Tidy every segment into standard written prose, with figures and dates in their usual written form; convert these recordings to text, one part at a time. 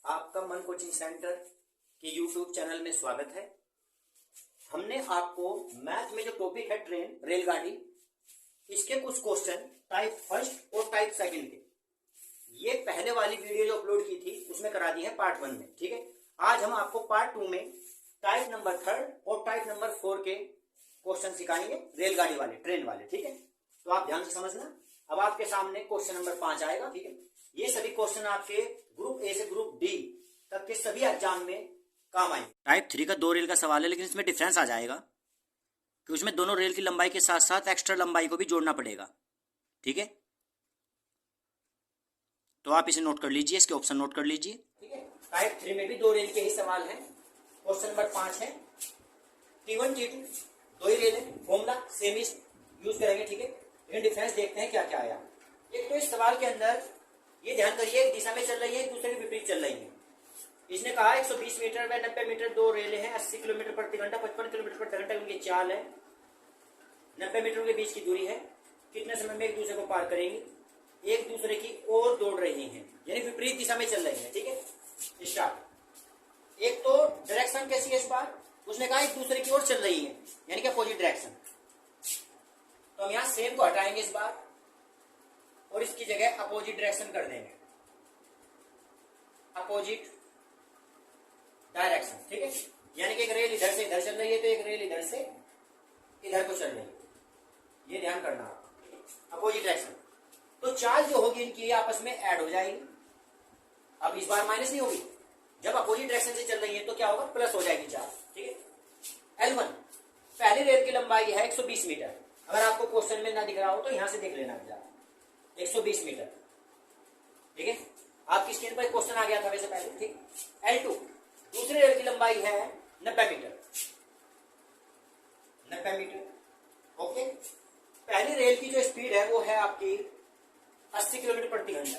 आपका मन coaching centre के यूट्यूब चैनल में स्वागत है। हमने आपको मैथ में जो टॉपिक है ट्रेन रेलगाड़ी, इसके कुछ क्वेश्चन टाइप फर्स्ट और टाइप सेकंड के ये पहले वाली वीडियो जो अपलोड की थी उसमें करा दी है पार्ट 1 में। ठीक है, आज हम आपको पार्ट 2 में टाइप नंबर 3 और टाइप नंबर 4 के क्वेश्चन सिखाएंगे, रेलगाड़ी वाले, ट्रेन वाले। ठीक है, तो आप ध्यान से समझना। अब आपके सामने क्वेश्चन नंबर 5 आएगा। ठीक है, ये सभी क्वेश्चन आपके ग्रुप ए से ग्रुप डी तक के सभी एग्जाम में काम आएंगे। टाइप 3 का 2 रेल का सवाल है, लेकिन इसमें डिफरेंस आ जाएगा कि उसमें दोनों रेल की लंबाई के साथ साथ एक्स्ट्रा लंबाई को भी जोड़ना पड़ेगा। ठीक है, तो आप इसे नोट कर लीजिए, इसके ऑप्शन नोट कर लीजिए। ठीक है, टाइप 3 में भी 2 रेल के ही सवाल है। क्वेश्चन नंबर 5 है T1 T2 दो ही रेल है, फॉर्मूला सेम यूज करेंगे। ठीक है, लेकिन डिफरेंस देखते हैं क्या क्या आया। एक तो इस सवाल के अंदर ये ध्यान करिए, एक दिशा में चल रही है, एक दूसरे के विपरीत चल रही है। इसने कहा 120 मीटर व 90 मीटर 2 रेलें हैं, 80 किलोमीटर प्रति घंटा 55 किलोमीटर प्रति घंटा उनकी चाल है, 90 मीटर के बीच की दूरी है, कितने समय में एक दूसरे को पार करेंगी, एक दूसरे की ओर दौड़ रही हैं, यानी विपरीत दिशा में चल रही है। ठीक है, स्टार्ट। एक तो डायरेक्शन कैसी है इस बार, उसने कहा एक दूसरे की ओर चल रही है, यानी कि अपोजिट डायरेक्शन। तो हम यहां सेम को हटाएंगे इस बार और इसकी जगह अपोजिट डायरेक्शन कर देंगे, अपोजिट डायरेक्शन। ठीक है, यानी कि एक रेल इधर से इधर चल रही है तो एक रेल इधर से इधर को चल रही है, ये ध्यान करना, अपोजिट डायरेक्शन। तो चाल जो होगी इनकी आपस में ऐड हो जाएगी। अब इस बार माइनस नहीं होगी, जब अपोजिट डायरेक्शन से चल रही है तो क्या होगा, प्लस हो जाएगी चाल। ठीक है, L1 पहली रेल की लंबाई है 120 मीटर। अगर आपको क्वेश्चन में ना दिख रहा हो तो यहां से देख लेना, 120 मीटर। ठीक है, आपकी स्क्रीन पर क्वेश्चन आ गया था वैसे पहले। ठीक, L2 दूसरी रेल की लंबाई है 90 मीटर, 90 मीटर। ओके, पहली रेल की जो स्पीड है वो है आपकी 80 किलोमीटर प्रति घंटा,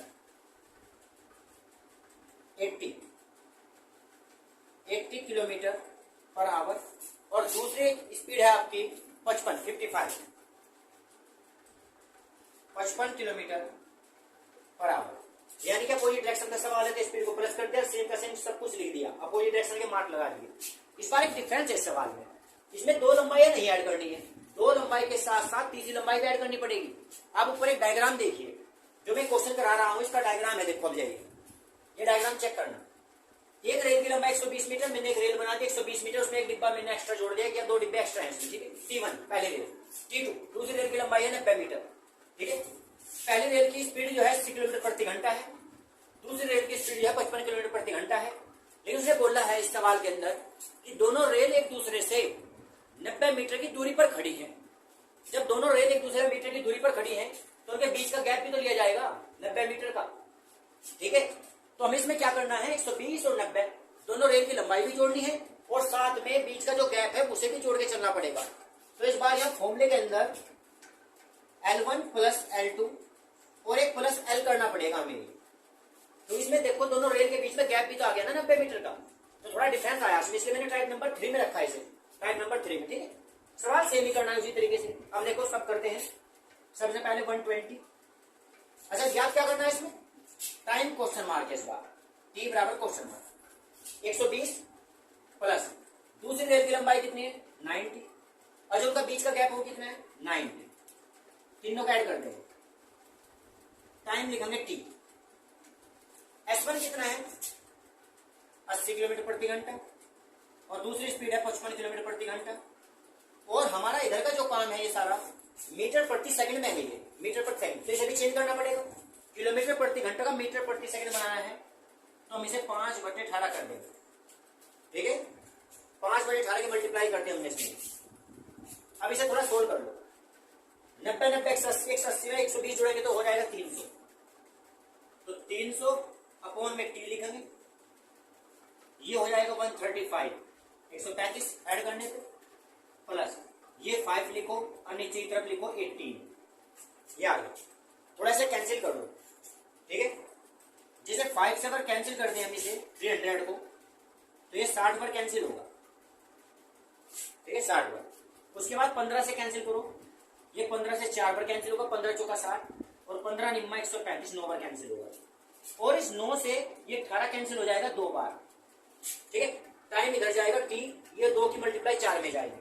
80 किलोमीटर पर आवर, और दूसरी स्पीड है आपकी 55 किलोमीटर पर आवर। यानी कि अपोजिट डायरेक्शन का सवाल है तो स्पीड को प्लस कर दिया, सेम का सेम सब कुछ लिख दिया, अपोजिट डायरेक्शन के मार्क लगा दिए। इस बार एक डिफरेंस है इस सवाल में, इसमें 2 लंबाई नहीं ऐड करनी है, 2 लंबाई के साथ साथ तीसरी लंबाई भी ऐड करनी पड़ेगी। आप ऊपर एक डायग्राम देखिए, जो मैं क्वेश्चन करा रहा हूं इसका डायग्राम है, देखो अब जाइए, ये डायग्राम चेक करना। एक रेल की लंबाई 120 मीटर, मैंने एक रेल बना दी 120 मीटर, उसमें एक डिब्बा मैंने एक्स्ट्रा जोड़ दिया, 2 डिब्बे एक्स्ट्रा हैं इसमें। ठीक है, T1 पहली रेल, T2 दूसरी रेल की लंबाई है 90 मीटर। ठीक है, पहली रेल की स्पीड जो है 80 किलोमीटर प्रति घंटा है, दूसरी रेल की स्पीड जो है 55 किलोमीटर प्रति घंटा है। लेकिन उसने बोला है इस सवाल के अंदर कि दोनों रेल एक दूसरे से 90 मीटर की दूरी पर खड़ी है। जब दोनों रेल एक दूसरे मीटर की दूरी पर खड़ी है तो उनके बीच का गैप भी तो लिया जाएगा 90 मीटर का। ठीक है, तो हमें इसमें क्या करना है, 120 और 90 दोनों रेल की लंबाई भी जोड़नी है और साथ में बीच का जो गैप है उसे भी जोड़ के चलना पड़ेगा। तो इस बार यहां फॉर्मूले के अंदर L1 प्लस L2 और एक प्लस L करना पड़ेगा हमें। तो इसमें देखो दोनों रेल के बीच में गैप भी तो आ गया ना 90 मीटर का, तो थोड़ा डिफरेंस आया, इसलिए मैंने टाइप नंबर 3 में रखा है इसे, टाइप नंबर 3 में। ठीक है, सवाल सेम ही करना है उसी तरीके से। अब देखो सब करते हैं, सबसे पहले 120। अच्छा, याद क्या करना है इसमें, टाइम क्वेश्चन मार्क है इस बार, T बराबर क्वेश्चन मार्क, 120 प्लस दूसरी रेल की लंबाई कितनी है 90, और जो उनका बीच का गैप हो कितना है 90, तीनों का ऐड कर देंगे, टाइम लिखेंगे T। S1 कितना है 80 किलोमीटर प्रति घंटा और दूसरी स्पीड है 55 किलोमीटर प्रति घंटा, और हमारा इधर का जो काम है ये सारा मीटर प्रति सेकंड में है, ये मीटर प्रति सेकंड, तो इसे भी चेंज करना पड़ेगा, किलोमीटर प्रति घंटा का मीटर प्रति सेकंड बनाना है, तो हम इसे 5/18 कर देंगे। ठीक है, 5/18 की मल्टीप्लाई करते हैं हमने इसमें। अब इसे थोड़ा सोल्व कर लो, 90 90 180 में 120 जोड़ेंगे तो हो जाएगा 300, तो 300 अपॉन में T लिखेंगे, ये हो जाएगा 135, 135 ऐड करने पे, प्लस ये 5 लिखो और नीचे की तरफ लिखो 18, ये आ गया। थोड़ा सा कैंसिल कर लो। ठीक है, जिसे 5 से अगर कैंसिल कर दें हम इसे 300 को, तो ये 60 पर कैंसिल होगा। ठीक है, 60 पर। उसके बाद 15 से कैंसिल करो, ये 15 से 4 पर कैंसिल होगा, 15 चौका 60 और 15 निम्मा 135 9 पर कैंसिल होगा। और इस 9 से ये 18 कैंसिल हो जाएगा 2 बार, ठीक है। टाइम इधर जाएगा t, ये 2 की मल्टीप्लाई 4 में जाएगी,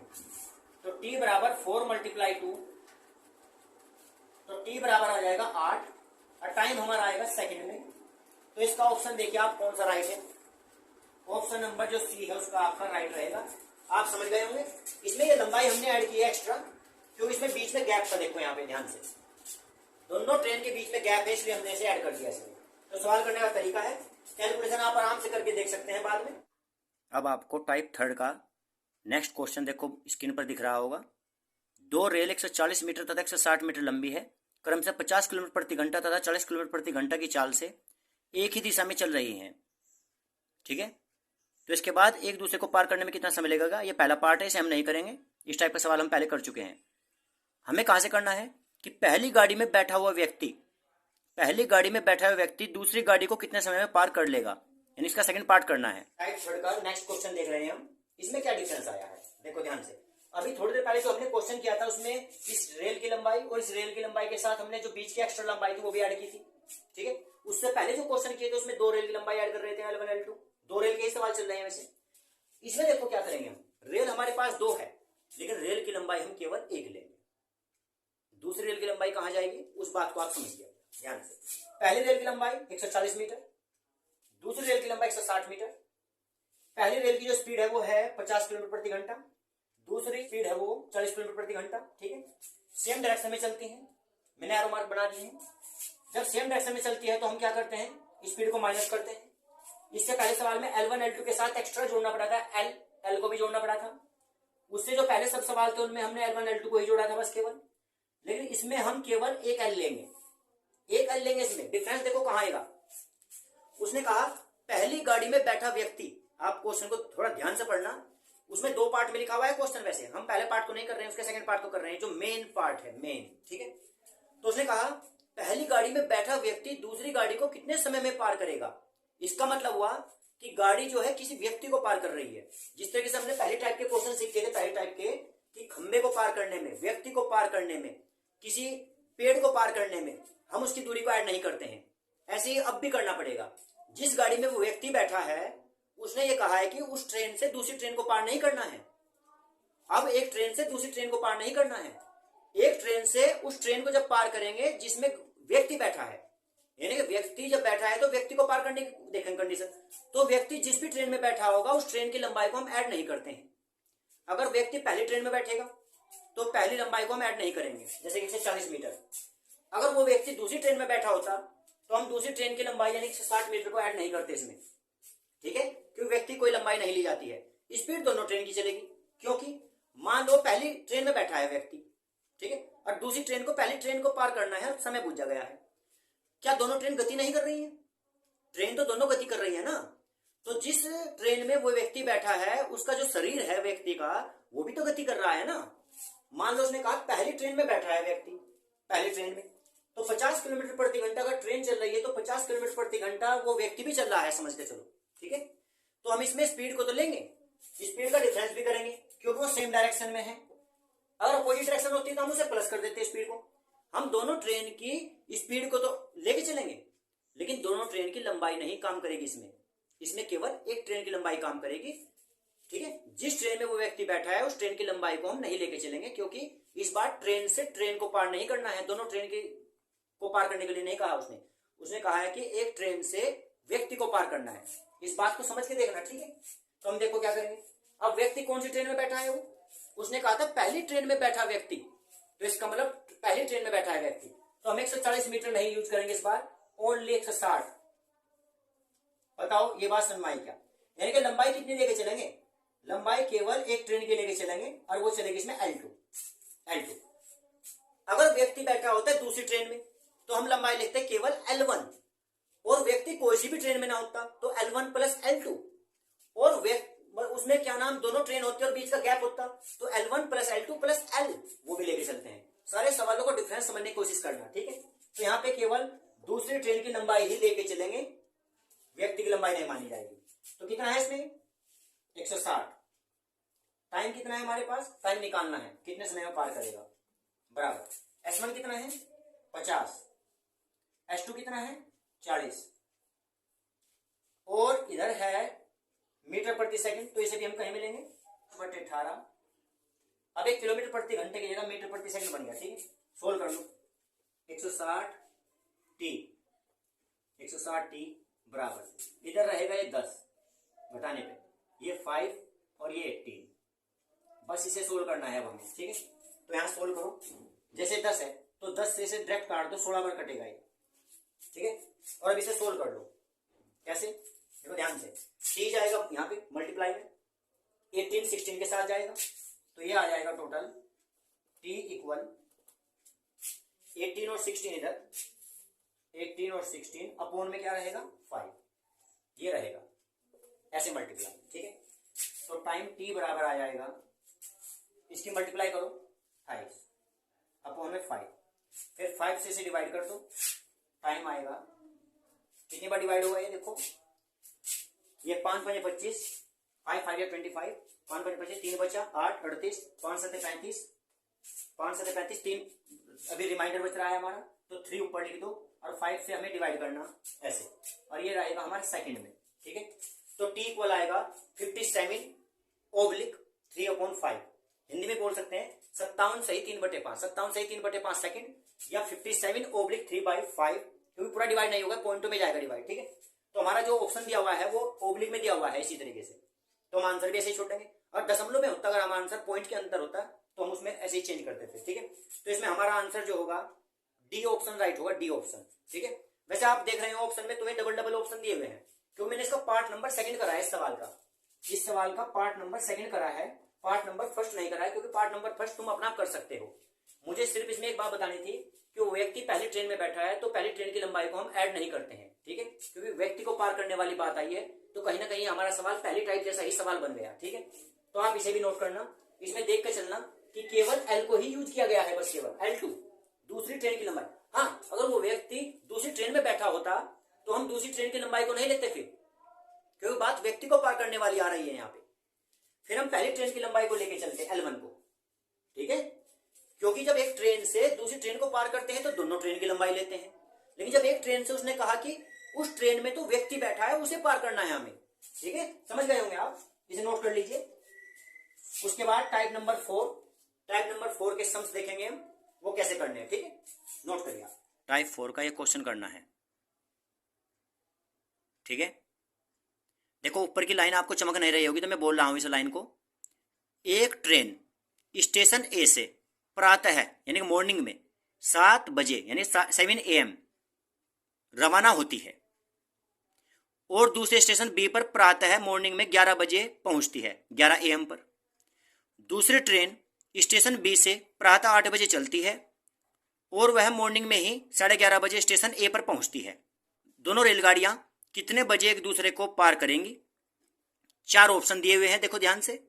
तो t बराबर 4 मल्टीप्लाई 2, तो t बराबर आ जाएगा 8 और टाइम हमारा आएगा सेकंड में। तो इसका ऑप्शन देखिए आप कौन सा राइट है। ऑप्शन नंबर जो सी है उसका आपका राइट रहेगा। आप समझ गए होंगे। इसमें ये लंबाई हमने ऐड की है एक्स्ट्रा, क्योंकि इसमें बीच में गैप था, देखो यहाँ पे ध्यान से, दोनों ट्रेन के बीच में गैप है, इसलिए हमने इसे ऐड कर दिया इसमें। तो सवाल करने का तरीका है, कैलकुलेशन आप आराम से करके देख सकते हैं बाद में। अब आपको टाइप 3 का नेक्स्ट क्वेश्चन देखो स्क्रीन पर दिख रहा होगा। 2 रेल 140 मीटर तथा 160 मीटर लंबी है, क्रमशः 50 किलोमीटर प्रति घंटा तथा 40 किलोमीटर प्रति घंटा की चाल से एक ही दिशा में चल रही हैं, ठीक है। तो इसके बाद एक दूसरे को पार करने में कितना समय लगेगा, ये पहला पार्ट है, इसे हम नहीं करेंगे। इस टाइप का सवाल हम पहले कर चुके हैं। हमें कहाँ से करना है कि पहली गाड़ी में बैठा हुआ व्यक्ति दूसरी गाड़ी को कितने समय में पार कर लेगा, यानी इसका सेकंड पार्ट करना है। टाइप 3 का नेक्स्ट क्वेश्चन देख रहे हैं हम। इसमें क्या डिफरेंस आया है देखो ध्यान से। अभी थोड़ी देर पहले जो हमने क्वेश्चन किया था उसमें इस रेल की लंबाई और इस रेल की लंबाई के साथ हमने जो बीच की एक्स्ट्रा लंबाई थी वो भी ऐड की थी, ठीक है। उससे पहले जो क्वेश्चन किए थे उसमें 2 रेल की लंबाई ऐड कर रहे थे, L1 L2, 2 रेल के ही सवाल चल रहे हैं वैसे। इसमें देखो क्या करेंगे हम, रेल हमारे पास 2 है लेकिन रेल की लंबाई हम केवल 1 लेंगे। दूसरी रेल की लंबाई कहां जाएगी उस बात को आप समझिए ध्यान से। पहली रेल की लंबाई 140 मीटर, दूसरी रेल की लंबाई 160 मीटर। पहली रेल की जो स्पीड है वो है 50 किलोमीटर प्रति घंटा, दूसरी स्पीड है वो 40 किलोमीटर प्रति घंटा, ठीक है। सेम डायरेक्शन में चलती है, मैंने एरो मार्क बना दिए हैं। जब सेम डायरेक्शन में चलती है तो हम क्या करते हैं, स्पीड को माइनस करते हैं। इससे पहले सवाल में L1 L2 के साथ एक्स्ट्रा जोड़ना पड़ा था, L को भी जोड़ना पड़ा था। उससे जो पहले सब सवाल थे उनमें हमने L1 L2 को ही जोड़ा था बस केवल, लेकिन इसमें हम केवल एक L लेंगे, एक L लेंगे। इसमें डिफरेंस देखो कहां आएगा। उसने कहा पहली गाड़ी में बैठा व्यक्ति, आप क्वेश्चन को थोड़ा ध्यान से पढ़ना, उसमें 2 पार्ट में लिखा हुआ है क्वेश्चन। वैसे हम पहले पार्ट को नहीं कर रहे हैं, उसके सेकंड पार्ट को कर रहे हैं, जो मेन पार्ट है मेन, ठीक है। तो उसने कहा पहली गाड़ी में बैठा व्यक्ति दूसरी गाड़ी को कितने समय में पार करेगा। इसका मतलब हुआ कि गाड़ी जो है किसी व्यक्ति को पार कर रही है। जिस तरीके से हमने पहले टाइप के क्वेश्चन सीखे थे, पहले टाइप के, कि खंबे को पार करने में, व्यक्ति को पार करने में, किसी पेड़ को पार करने में हम उसकी दूरी को ऐड नहीं करते हैं, ऐसे ही अब भी करना पड़ेगा। जिस गाड़ी में वो व्यक्ति बैठा है उसने ये कहा है कि उस ट्रेन से दूसरी ट्रेन को पार नहीं करना है। अब एक ट्रेन से दूसरी ट्रेन को पार नहीं करना है, एक ट्रेन से उस ट्रेन को जब पार करेंगे जिसमें व्यक्ति बैठा है, यानी कि व्यक्ति जब बैठा है तो व्यक्ति को पार करने की देखेंगे कंडीशन। तो व्यक्ति जिस भी ट्रेन में बैठा होगा उस ट्रेन की लंबाई को हम ऐड नहीं करते हैं। अगर व्यक्ति पहली ट्रेन में बैठेगा तो पहली लंबाई को हम ऐड नहीं करेंगे, जैसे 140 मीटर। अगर वो व्यक्ति दूसरी ट्रेन में बैठा होता तो हम दूसरी ट्रेन की लंबाई यानी 160 मीटर को ऐड नहीं करते इसमें, ठीक है, क्योंकि व्यक्ति कोई लंबाई नहीं ली जाती है। स्पीड दोनों ट्रेन की चलेगी, क्योंकि मान लो पहली ट्रेन में बैठा है व्यक्ति, ठीक है, और दूसरी ट्रेन को, पहली ट्रेन को पार करना है, समय पूछा गया है। क्या दोनों ट्रेन गति नहीं कर रही है? ट्रेन तो दोनों गति कर रही है ना। तो जिस ट्रेन में वो व्यक्ति बैठा है उसका जो शरीर है व्यक्ति का वो भी तो गति कर रहा है ना। मान लो उसने कहा पहली ट्रेन में बैठा है व्यक्ति, पहली ट्रेन में, तो 50 किलोमीटर प्रति घंटा अगर ट्रेन चल रही है तो 50 किलोमीटर प्रति घंटा वो व्यक्ति भी चल रहा है, समझ के चलो, ठीक है। तो हम इसमें स्पीड को तो लेंगे, स्पीड का डिफरेंस भी करेंगे क्योंकि वो सेम डायरेक्शन में है। अगर अपोजिट डायरेक्शन होती है तो हम उसे प्लस कर देते हैं स्पीड को। हम दोनों ट्रेन की स्पीड को तो लेके चलेंगे लेकिन दोनों ट्रेन की लंबाई नहीं काम करेगी इसमें केवल एक ट्रेन की लंबाई काम करेगी, ठीक है। जिस ट्रेन में वो व्यक्ति बैठा है उस ट्रेन की लंबाई को हम नहीं लेके चलेंगे, क्योंकि इस बार ट्रेन से ट्रेन को पार नहीं करना है, दोनों ट्रेन को पार करने के लिए नहीं कहा उसने कहा है कि एक ट्रेन से व्यक्ति को पार करना है। इस बात को समझ के देखना, ठीक है। तो हम देखो क्या करेंगे। अब व्यक्ति कौन सी ट्रेन में बैठा है, वो उसने कहा था पहली ट्रेन में बैठा व्यक्ति, तो इसका मतलब पहली ट्रेन में बैठा है व्यक्ति, तो हम 140 मीटर नहीं यूज करेंगे इस बार, ओनली 160। बताओ ये बात समझ में आई क्या? यानी कि लंबाई कितनी लेके चलेंगे, लंबाई केवल एक ट्रेन के लेके चलेंगे और वो चलेगी इसमें L2। अगर व्यक्ति बैठा होता है दूसरी ट्रेन में तो हम लंबाई लिखते हैं केवल L1, और व्यक्ति कोई सी भी ट्रेन में ना होता तो L1 प्लस L2, और उसमें क्या नाम दोनों ट्रेन होती है और बीच का गैप होता तो L1 plus L2 plus L, वो भी लेके चलते हैं। सारे सवालों को डिफरेंस समझने की कोशिश करना, ठीक है। तो यहाँ पे केवल दूसरी ट्रेन की लंबाई ही लेके चलेंगे, व्यक्ति की लंबाई नहीं मानी जाएगी। तो कितना है इसमें 160। टाइम कितना है हमारे पास, टाइम निकालना है कितने समय में पार करेगा, बराबर S1 कितना है 50, S2 कितना है 40, और इधर है मीटर प्रति सेकंड, तो इसे भी हम कहीं मिलेंगे 18। अब एक किलोमीटर प्रति घंटे की जगह मीटर प्रति सेकंड बन गया, ठीक है। सोल्व कर लो। 160 टी बराबर इधर रहेगा ये 10 घटाने पे, ये 5 और ये 18। बस इसे सोल्व करना है अब हमें, ठीक है। तो यहाँ सोल्व करो, जैसे 10 है तो 10 से इसे डायरेक्ट काट दो, 16 बार कटेगा ये, ठीक है। और अब इसे सोल्व कर लो, कैसे, देखो ध्यान से। टी जाएगा यहाँ पे मल्टीप्लाई में, 18 16 के साथ जाएगा, तो ये आ जाएगा टोटल टी इक्वल 18 और 16 इधर, 18 और 16 अपॉन में क्या रहेगा 5, ये रहेगा ऐसे मल्टीप्लाई, ठीक है। तो टाइम टी बराबर आ जाएगा, इसकी मल्टीप्लाई करो 28 अपॉन में 5, फिर 5 से इसे डिवाइड कर दो, टाइम आएगा कितनी बार डिवाइड होगा ये देखो, ये 5 5 25, 5 5 25, 5 5 25, 3 बचा 8 38, 5 7 35, 5 7 35, 3 अभी रिमाइंडर बच रहा है हमारा, तो 3 ऊपर लिख दो और 5 से हमें डिवाइड करना ऐसे, और ये रहेगा हमारे सेकंड में, ठीक है। तो टी इक्वल आएगा 57/3/5, हिंदी में बोल सकते हैं 57 सही 3/5, 57 सही 3/5 सेकंड, या 57/3/5, क्योंकि पूरा डिवाइड नहीं होगा, पॉइंटों में जाएगा डिवाइड, ठीक है। तो हमारा जो ऑप्शन दिया हुआ है वो ओब्लिक में दिया हुआ है इसी तरीके से, तो हम आंसर भी ऐसे ही छोड़ेंगे। और दशमलव में होता अगर हमारा आंसर पॉइंट के अंदर होता तो हम उसमें ऐसे ही चेंज करते थे, ठीक है। तो इसमें हमारा आंसर जो होगा डी ऑप्शन राइट होगा, डी ऑप्शन, ठीक है। वैसे आप देख रहे हो ऑप्शन में तुम्हें डबल डबल ऑप्शन दिए हुए हैं, क्योंकि मैंने इसका पार्ट नंबर सेकंड करा है इस सवाल का, इस सवाल का पार्ट नंबर सेकंड करा है, पार्ट नंबर फर्स्ट नहीं करा है, क्योंकि पार्ट नंबर फर्स्ट तुम अपना कर सकते हो। मुझे सिर्फ इसमें एक बात बतानी थी कि वो व्यक्ति पहली ट्रेन में बैठा है तो पहली ट्रेन की लंबाई को हम ऐड नहीं करते हैं, ठीक है, क्योंकि व्यक्ति को पार करने वाली बात आई है, तो कहीं ना कहीं हमारा सवाल पहली टाइप जैसा ही सवाल बन गया, ठीक है। तो आप इसे भी नोट करना, इसमें देख कर चलना कि केवल एल को ही यूज किया गया है, बस केवल L2 दूसरी ट्रेन की लंबाई। हाँ, अगर वो व्यक्ति दूसरी ट्रेन में बैठा होता तो हम दूसरी ट्रेन की लंबाई को नहीं लेते फिर, क्योंकि बात व्यक्ति को पार करने वाली आ रही है यहाँ पे, फिर हम पहली ट्रेन की लंबाई को लेके चलते L1 को, ठीक है। क्योंकि जब एक ट्रेन से दूसरी ट्रेन को पार करते हैं तो दोनों ट्रेन की लंबाई लेते हैं, लेकिन जब एक ट्रेन से उसने कहा कि उस ट्रेन में तो व्यक्ति बैठा है उसे पार करना है हमें, ठीक है, समझ गए होंगे आप, इसे नोट कर लीजिए। उसके बाद टाइप नंबर 4 के सम्स देखेंगे हम, वो कैसे करने हैं, ठीक है, नोट करिए आप। टाइप 4 का ये क्वेश्चन करना है, ठीक है। देखो ऊपर की लाइन आपको चमक नहीं रही होगी तो मैं बोल रहा हूं इस लाइन को। एक ट्रेन स्टेशन ए से प्रातः यानी कि मॉर्निंग में 7 बजे यानी 7 AM रवाना होती है और दूसरे स्टेशन बी पर प्रातः मॉर्निंग में 11 बजे पहुंचती है, 11 AM पर। दूसरी ट्रेन स्टेशन बी से प्रातः 8 बजे चलती है और वह मॉर्निंग में ही 11:30 बजे स्टेशन ए पर पहुंचती है। दोनों रेलगाड़ियां कितने बजे एक दूसरे को पार करेंगी? 4 ऑप्शन दिए हुए हैं, देखो ध्यान से,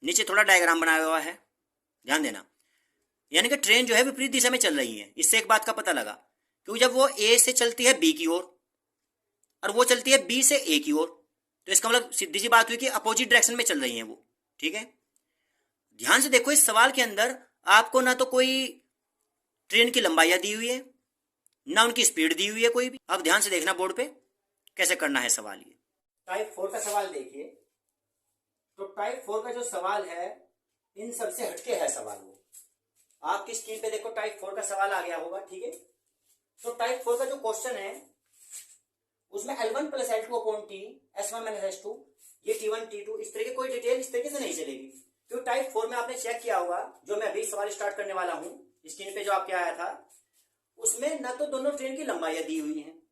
नीचे थोड़ा डायग्राम बनाया हुआ है, ध्यान देना। यानी कि ट्रेन जो है विपरीत दिशा में चल रही है, इससे एक बात का पता लगा, क्योंकि जब वो ए से चलती है बी की ओर और वो चलती है बी से ए की ओर, तो इसका मतलब सीधी सी बात हुई कि अपोजिट डायरेक्शन में चल रही है वो, ठीक है। ध्यान से देखो इस सवाल के अंदर आपको ना तो कोई ट्रेन की लंबाइयां दी हुई है ना उनकी स्पीड दी हुई है कोई भी। अब ध्यान से देखना बोर्ड पे कैसे करना है सवाल। ये टाइप 4 का सवाल देखिए, तो टाइप 4 का जो सवाल है इन सबसे हटके है सवाल। वो आपकी स्क्रीन पे देखो टाइप 4 का सवाल आ गया होगा, ठीक है। तो टाइप 4 का जो क्वेश्चन है उसमें L1 + L2 upon T S1 - S2 ये T1 T2 इस तरह की कोई डिटेल इस तरीके से नहीं चलेगी, क्योंकि टाइप 4 में आपने चेक किया होगा, जो मैं अभी सवाल स्टार्ट करने वाला हूं स्क्रीन पे जो आपके आया था, उसमें ना तो दोनों ट्रेन की लंबाइयां दी हुई हैं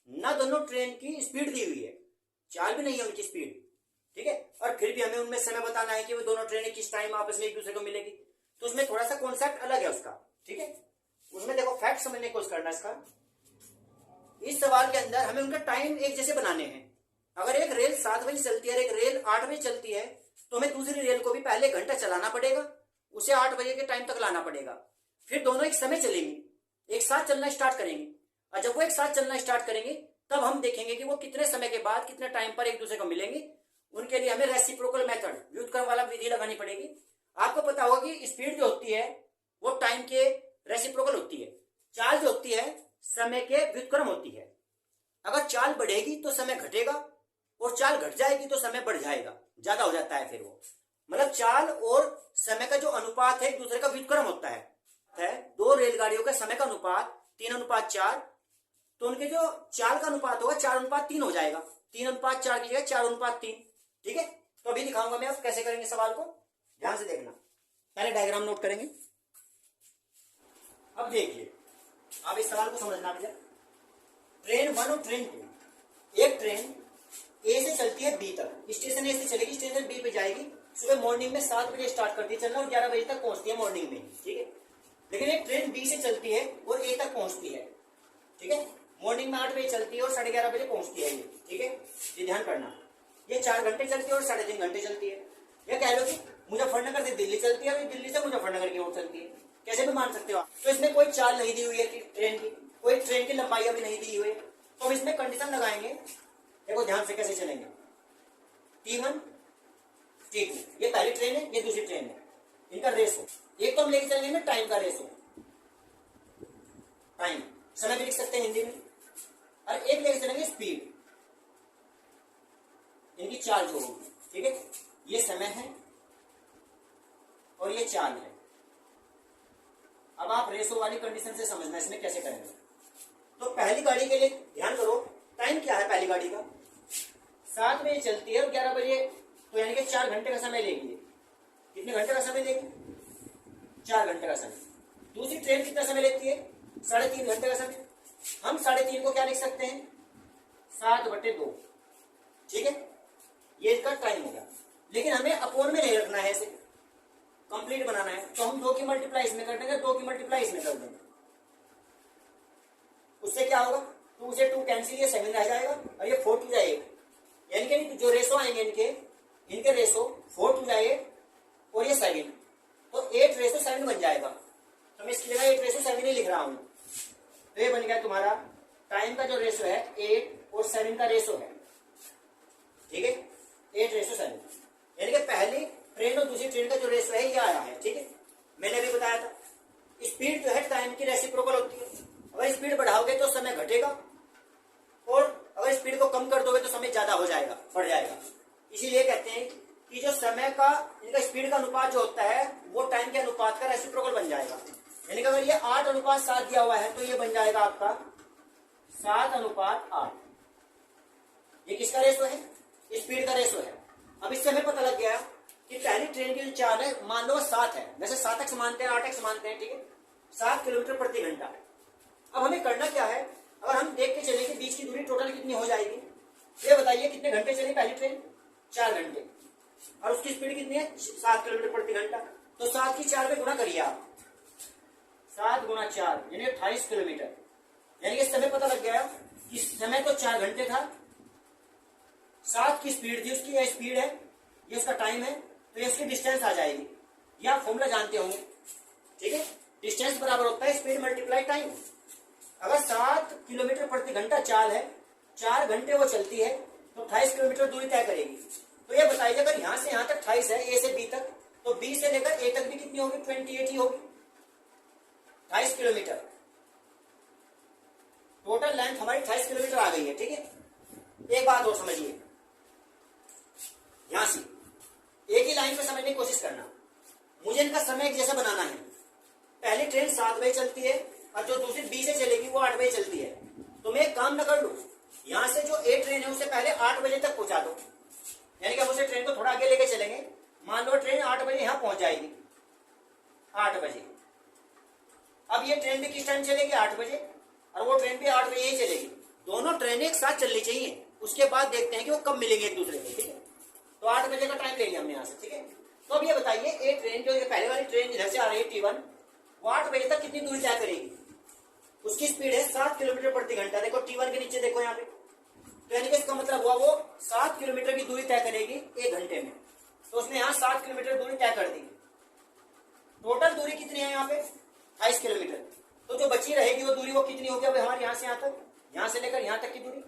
ना दोनों ट्रेन की स्पीड दी हुई है, चाल भी नहीं है उनकी स्पीड, ठीक है। और फिर भी हमें उनमें समय बताना है कि वो दोनों ट्रेनें किस टाइम आपस में एक दूसरे को मिलेगी, तो उसमें थोड़ा सा कॉन्सेप्ट अलग है उसका, ठीक है। उसमें देखो फैक्ट समझने की कोशिश करना इसका। इस सवाल के अंदर हमें उनका टाइम एक जैसे बनाने हैं। अगर एक रेल 7 बजे चलती है और एक रेल 8 बजे चलती है, तो हमें दूसरी रेल को भी पहले घंटा चलाना पड़ेगा, उसे 8 बजे के टाइम तक लाना पड़ेगा, फिर दोनों एक समय चलेंगी, एक साथ चलना स्टार्ट करेंगे, और जब वो एक साथ चलना स्टार्ट करेंगे तब हम देखेंगे कि वो कितने समय के बाद कितने टाइम पर एक दूसरे को मिलेंगे। उनके लिए हमें रेसिप्रोकल मेथड व्युत्क्रम वाला विधि लगानी पड़ेगी। आपको पता होगा कि स्पीड जो होती है वो टाइम के रेसिप्रोकल होती है, चाल जो होती है समय के व्युत्क्रम होती है। अगर चाल बढ़ेगी तो समय घटेगा, और चाल घट जाएगी तो समय बढ़ जाएगा, ज्यादा हो जाता है फिर वो। मतलब चाल और समय का जो अनुपात है एक दूसरे का व्युत्क्रम होता है। दो रेलगाड़ियों का समय का अनुपात 3:4, तो उनके जो चाल का अनुपात होगा 4:3 हो जाएगा। 3:4 की जगह 4:3। ठीक है, तो अभी दिखाऊंगा मैं अब कैसे करेंगे सवाल को, ध्यान से देखना। पहले डायग्राम नोट करेंगे। अब देखिए, आप इस सवाल को समझना भैया। ट्रेन 1 और ट्रेन 2, एक ट्रेन ए से चलती है बी तक, स्टेशन ए से चलेगी, स्टेशन बी पे जाएगी, सुबह मॉर्निंग में 7 बजे स्टार्ट करती है चलना और 11 बजे तक पहुंचती है मॉर्निंग में। ठीक है, लेकिन एक ट्रेन बी से चलती है और ए तक पहुंचती है। ठीक है, मॉर्निंग में 8 बजे चलती है और 11:30 बजे पहुंचती है ये। ठीक है, ये ध्यान करना। ये 4 घंटे चलती है और 3.5 घंटे चलती है। या कह लो कि मुजफ्फरनगर से दिल्ली चलती है और दिल्ली से मुजफ्फरनगर की ओर चलती है, कैसे भी मान सकते हो आप। तो इसमें कोई चाल नहीं दी हुई है कि ट्रेन की, कोई ट्रेन की लंबाई अभी नहीं दी हुई है, तो हम इसमें कंडीशन लगाएंगे। देखो ध्यान से कैसे चलेंगे। T1 T2, ये पहली ट्रेन है, ये दूसरी ट्रेन है, इनका रेस हो। एक तो हम लेके चलेंगे ना टाइम का रेस हो, टाइम समय भी लिख सकते हैं हिंदी में, और एक लेके चलेंगे स्पीड, इनकी चाल जो होगी। ठीक है, ये समय है और ये चाल है। अब आप रेसो वाली कंडीशन से समझना इसमें कैसे करेंगे। तो पहली गाड़ी के लिए ध्यान करो, टाइम क्या है पहली गाड़ी का, 7 बजे चलती है और 11 बजे, तो यानी कि 4 घंटे का समय लेगी। कितने घंटे का समय लेगी? 4 घंटे का समय। दूसरी ट्रेन कितना समय लेती है? 3.5 घंटे का समय। हम 3.5 को क्या लिख सकते हैं? 7/2। ठीक है, ये इसका टाइम हो गया। लेकिन हमें अपोन में नहीं रखना है, इसे कंप्लीट बनाना है, तो हम 2 की मल्टीप्लाई इसमें कर देंगे, 2 की मल्टीप्लाई इसमें कर देंगे। उससे क्या होगा? 2 से 2 कैंसिल, ये 7 रह जाएगा और ये 4 टू जाएगा। यानी कि जो रेसो आएंगे इनके रेसो 4 टू जाए और ये 7, तो 8:7 बन जाएगा। तो मैं इसकी जगह 8:7 ही लिख रहा हूं। तो ये बन गया तुम्हारा टाइम का जो रेसो है 8 और 7 का रेसो है। ठीक है, 8:7, यानी कि पहली ट्रेन और दूसरी ट्रेन का जो रेसो है ये आया है। ठीक है, मैंने अभी बताया था स्पीड जो है टाइम की रेसिप्रोकल होती है। अगर स्पीड बढ़ाओगे तो समय घटेगा, और अगर स्पीड को कम कर दोगे तो समय ज्यादा हो जाएगा, बढ़ जाएगा। इसीलिए कहते हैं कि जो समय का इनका स्पीड का अनुपात जो होता है वो टाइम के अनुपात का रेसिप्रोकल बन जाएगा। यानी कि अगर ये 8:7 दिया हुआ है तो ये बन जाएगा आपका 7:8। ये किसका रेसो है? स्पीड का रेसो है। अब इससे हमें पता लग गया कि पहली ट्रेन की जो चाल है, मान लो 7 है, वैसे 7x मानते हैं, 8x मानते हैं। ठीक है, 7 किलोमीटर प्रति घंटा। अब हमें करना क्या है, अगर हम देख के चले कि बीच की दूरी टोटल कितनी हो जाएगी, ये बताइए कितने घंटे चली पहली ट्रेन? 4 घंटे, और उसकी स्पीड कितनी है? 7 किलोमीटर प्रति घंटा। तो 7 की 4 पे गुणा करिए आप, 7 × 4 यानी 28 किलोमीटर। यानी कि समय पता लग गया कि समय तो 4 घंटे था, 7 की स्पीड थी उसकी, यह स्पीड है, ये उसका टाइम है, तो ये उसकी डिस्टेंस आ जाएगी। ये आप फॉर्मूला जानते होंगे। ठीक है, डिस्टेंस बराबर होता है स्पीड मल्टीप्लाई टाइम। अगर 7 किलोमीटर प्रति घंटा चाल है, 4 घंटे वो चलती है, तो 28 किलोमीटर दूरी तय करेगी। तो ये बताइए अगर यहां से यहां तक 28 है, ए से बी तक, तो बी से लेकर ए तक भी कितनी होगी? 28 ही होगी। 28 किलोमीटर टोटल लेंथ हमारी 28 किलोमीटर आ गई है। ठीक है, एक बात और समझिए, यहां से एक ही लाइन में समझने की कोशिश करना। मुझे इनका समय एक जैसा बनाना है। पहली ट्रेन 7 बजे चलती है और जो दूसरी बी से चलेगी वो 8 बजे चलती है। तो मैं एक काम न कर लू, यहां से जो ए ट्रेन है उसे पहले 8 बजे तक पहुंचा दो। यानी कि हम उसे ट्रेन को थोड़ा आगे लेके चलेंगे। मान लो ट्रेन 8 बजे यहां पहुंच जाएगी, 8 बजे। अब ये ट्रेन भी किस टाइम चलेगी? 8 बजे, और वो ट्रेन भी 8 बजे ही चलेगी। दोनों ट्रेनें एक साथ चलनी चाहिए, उसके बाद देखते हैं कि वो कब मिलेंगे एक दूसरे को। ठीक है, तो 8 बजे का टाइम ले लिया हमने यहां से। ठीक है, तो अब ये बताइए ए ट्रेन जो पहले वाली ट्रेन इधर से आ रही है T1, वो 8 बजे तक कितनी दूरी तय करेगी? उसकी स्पीड है 7 किलोमीटर प्रति घंटा। देखो T1 के नीचे देखो यहाँ पे, तो यानी कि इसका मतलब हुआ वो 7 किलोमीटर की दूरी तय करेगी 1 घंटे में। तो उसने यहाँ 7 किलोमीटर दूरी तय कर दी। टोटल दूरी कितनी है यहाँ पे? 28 किलोमीटर। तो जो बची रहेगी वो दूरी वो कितनी होगी? अब हमारे यहाँ से यहाँ तक, यहाँ से लेकर यहाँ तक की दूरी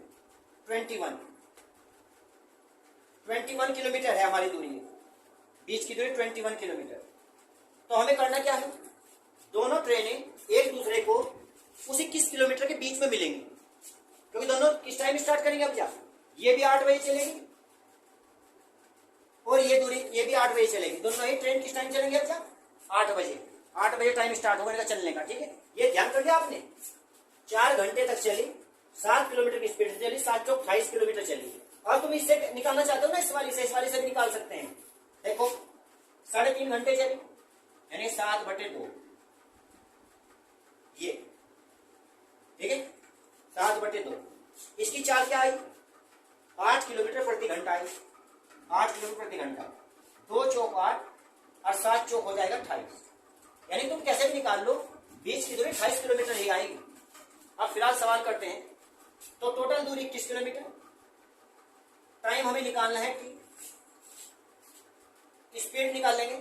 21 किलोमीटर है हमारी दूरी, बीच की दूरी 21 किलोमीटर। तो हमें करना क्या है, दोनों ट्रेनें एक दूसरे को उस 21 किलोमीटर के बीच में मिलेंगी। क्योंकि दोनों किस टाइम स्टार्ट करेंगे अब क्या, ये भी 8 बजे चलेगी और ये भी 8 बजे चलेगी, दोनों ही ट्रेन किस टाइम चलेंगे अब क्या, 8 बजे। 8 बजे टाइम स्टार्ट होगा इनका चलने का, ठीक है। ये ध्यान कर लिया आपने। 4 घंटे तक चली, 7 किलोमीटर की स्पीड से चली, 7 चौक 28 किलोमीटर चली। और तुम इससे निकालना चाहते हो ना, इस वाली से भी निकाल सकते हैं। देखो 3.5 घंटे चली, यानी 7/2 ये, ठीक है, 7/2। इसकी चाल क्या आई, 8 किलोमीटर प्रति घंटा आई, 8 किलोमीटर प्रति घंटा। 2 चौक 8 और 7 चौक हो जाएगा 28, यानी तुम कैसे भी निकाल लो, बीच की दूरी 28 किलोमीटर ही आएगी। अब फिलहाल सवाल करते हैं, तो टोटल दूरी 21 किलोमीटर, टाइम हमें निकालना है टी, स्पीड निकाल लेंगे।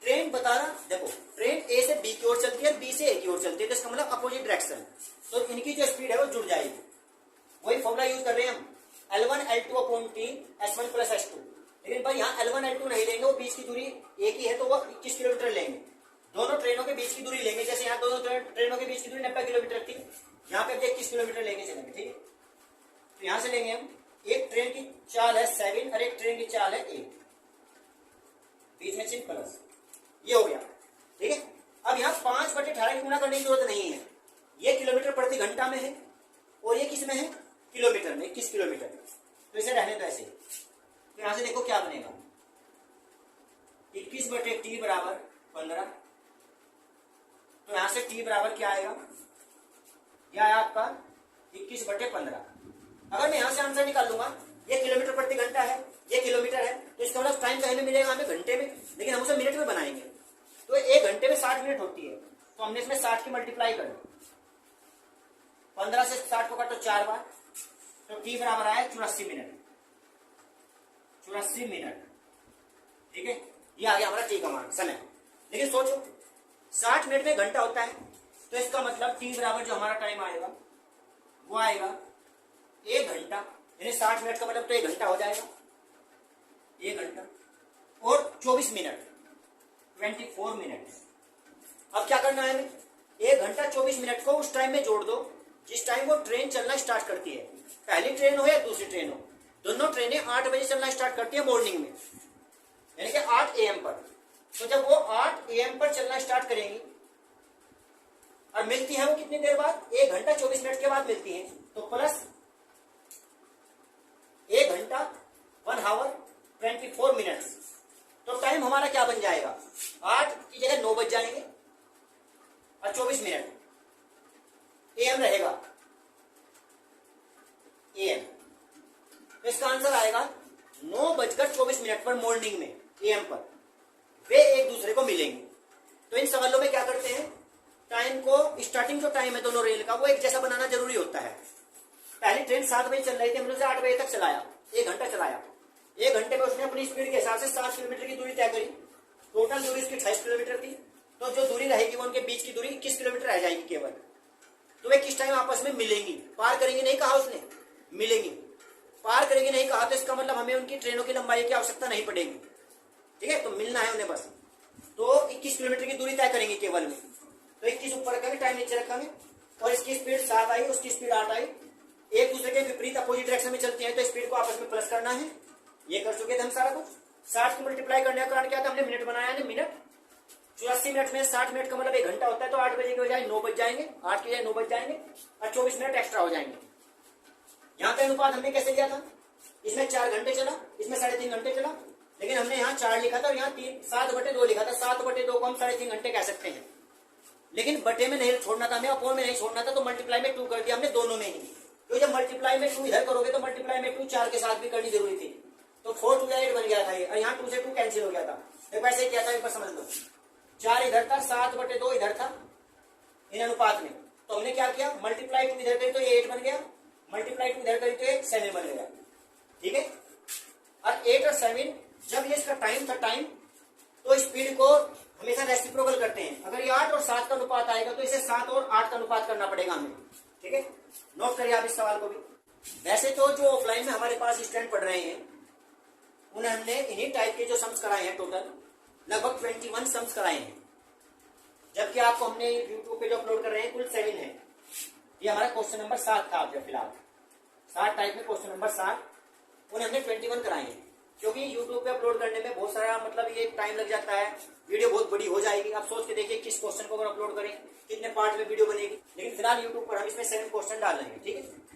ट्रेन बता रहा, देखो ट्रेन ए से बी की ओर चलती है, बी से ए की ओर चलती है, तो इसका मतलब अपोजिट डायरेक्शन, तो इनकी जो स्पीड है वो जुड़ जाएगी। वही फॉर्मूला यूज कर रहे हैं हम, L1 L2 upon T S1 plus S2। लेकिन भाई यहाँ L1 L2 नहीं लेंगे, वो बीच की दूरी एक ही है, तो वो 21 किलोमीटर लेंगे। दोनों ट्रेनों के बीच की दूरी लेंगे, जैसे यहाँ दोनों ट्रेनों के बीच की दूरी 90 किलोमीटर थी, यहाँ पे 21 किलोमीटर लेके चलेंगे, ठीक है। तो यहाँ से लेंगे हम, एक ट्रेन की चाल है 7 और एक ट्रेन की चाल है 8, बीच में चिन्ह प्लस, ये हो गया, ठीक है। अब यहाँ 5/18 की गुणा करने की जरूरत नहीं है, ये किलोमीटर प्रति घंटा में है और ये किस में है, किलोमीटर में, 21 किलोमीटर। तो इसे रहने दो ऐसे। तो यहां से देखो क्या बनेगा, 21/t बराबर 15। तो यहां से t बराबर क्या आएगा, क्या है आपका 21/15। अगर मैं यहां से आंसर निकाल लूंगा, ये किलोमीटर प्रति घंटा है, ये किलोमीटर है, तो इसका मतलब टाइम कहीं में मिलेगा हमें, घंटे में, लेकिन हम उसे मिनट में बनाएंगे। तो 1 घंटे में 60 मिनट होती है, तो हमने इसमें 60 की मल्टीप्लाई कर दी, 15 से 60 को काटो 4 बार, तो t बराबर आया 84 मिनट, 84 मिनट, ठीक है। ये आ गया हमारा t का मान, समय। लेकिन सोचो 60 मिनट में घंटा होता है, तो इसका मतलब t बराबर जो हमारा टाइम आएगा वो आएगा 1 घंटा, यानी 60 मिनट का मतलब तो 1 घंटा हो जाएगा, 1 घंटा और 24 मिनट, 24 मिनट। अब क्या करना है हमें, 1 घंटा 24 मिनट को उस टाइम में जोड़ दो जिस टाइम वो ट्रेन चलना स्टार्ट करती है, पहली ट्रेन हो या दूसरी ट्रेन हो, दोनों ट्रेनें 8 बजे चलना स्टार्ट करती है मॉर्निंग में, यानी कि 8 AM पर। तो जब वो 8 AM पर चलना स्टार्ट करेंगी और मिलती है वो कितनी देर बाद, 1 घंटा 24 मिनट के बाद मिलती है, तो प्लस 1 घंटा 1 आवर 24 मिनट्स। तो टाइम हमारा क्या बन जाएगा, 8 की जगह 9 बज जाएंगे और 24 मिनट AM रहेगा, AM। तो इसका आंसर आएगा 9:24 पर मॉर्निंग में AM पर वे एक दूसरे को मिलेंगे। तो इन सवालों में क्या करते हैं, टाइम को, स्टार्टिंग जो टाइम है दोनों रेल का वो एक जैसा बनाना जरूरी होता है। पहली ट्रेन 7 बजे चल रही थी, हमने उसे 8 बजे तक चलाया, 1 घंटा चलाया, 1 घंटे में उसने अपनी स्पीड के हिसाब से 7 किलोमीटर की दूरी तय करी, टोटल दूरी उसकी 28 किलोमीटर थी, तो जो दूरी रहेगी वो उनके बीच की दूरी 21 किलोमीटर रह जाएगी केवल। तो वे किस टाइम आपस में मिलेंगी, पार करेंगी नहीं कहा उसने, मिलेंगी। पार करेंगी नहीं कहा, तो इसका मतलब हमें उनकी ट्रेनों की लंबाई की आवश्यकता नहीं पड़ेगी, ठीक है, तो मिलना है उन्हें बस। तो 21 किलोमीटर की दूरी तय करेंगे केवल में, तो 21 ऊपर रखेंगे, टाइम नीचे रखेंगे, और इसकी स्पीड 7 आई, उसकी स्पीड 8 आई, एक दूसरे के विपरीत अपोजिट डायरेक्शन में चलती है, तो स्पीड को आपस में प्लस करना है। ये कर चुके थे हम सारा कुछ। 60 की मल्टीप्लाई करने का कारण क्या था, हमने मिनट बनाया है, मिनट 84 मिनट में 60 मिनट का मतलब 1 घंटा होता है, तो 8 बजे के बजाय 9 बज जाएंगे, 8 की बजाय 9 बज जाएंगे और 24 मिनट एक्स्ट्रा हो जाएंगे। यहाँ पे अनुपात हमने कैसे लिया था, इसमें 4 घंटे चला, इसमें 3.5 घंटे चला, लेकिन हमने यहाँ 4 लिखा था और यहाँ 7/2 लिखा था, 7/2 को हम 3.5 घंटे कह सकते हैं। लेकिन बटे में नहीं छोड़ना था हमें, अपोन में नहीं छोड़ना था, तो मल्टीप्लाई में 2 कर दिया हमने दोनों में ही। तो जब मल्टीप्लाई में 2 इधर करोगे तो मल्टीप्लाई में 2 4 के साथ भी करनी जरूरी थी, तो 4 2 8 बन गया था ये, और यहाँ 2 से 2 कैंसिल हो गया था। तो वैसे क्या था एक बार समझ लो, 4 इधर था, 7/2 इधर था इन अनुपात में, तो हमने क्या किया, मल्टीप्लाई 2 इधर करी तो ये 8 बन गया, मल्टीप्लाई 2 इधर करी तो ये 7 बन गया, ठीक है। और 8 और 7 जब ये इसका टाइम था, टाइम तो स्पीड को हमेशा रेसिप्रोकल करते हैं। अगर ये 8 और 7 का अनुपात आएगा तो इसे 7 और 8 का अनुपात करना पड़ेगा हमें, ठीक है। नोट करिए आप इस सवाल को भी। वैसे तो जो ऑफलाइन में हमारे पास स्टूडेंट पढ़ रहे हैं उन्हें हमने इन्हीं टाइप के जो सम्स कराए हैं, टोटल लगभग 21 सम्स कराए हैं, जबकि आपको हमने यूट्यूब पे जो अपलोड कर रहे हैं कुल 7 है। ये हमारा क्वेश्चन नंबर 7 था आपका फिलहाल। 7 टाइप में क्वेश्चन नंबर 7 उन्हें हमने 21 कराए हैं, क्योंकि यूट्यूब पे अपलोड करने में बहुत सारा मतलब ये टाइम लग जाता है, वीडियो बहुत बड़ी हो जाएगी। आप सोच के देखिए किस क्वेश्चन को अगर अपलोड करें कितने पार्ट में वीडियो बनेगी, लेकिन फिलहाल यूट्यूब पर हम इसमें 7 क्वेश्चन डाल रहे हैं, ठीक है।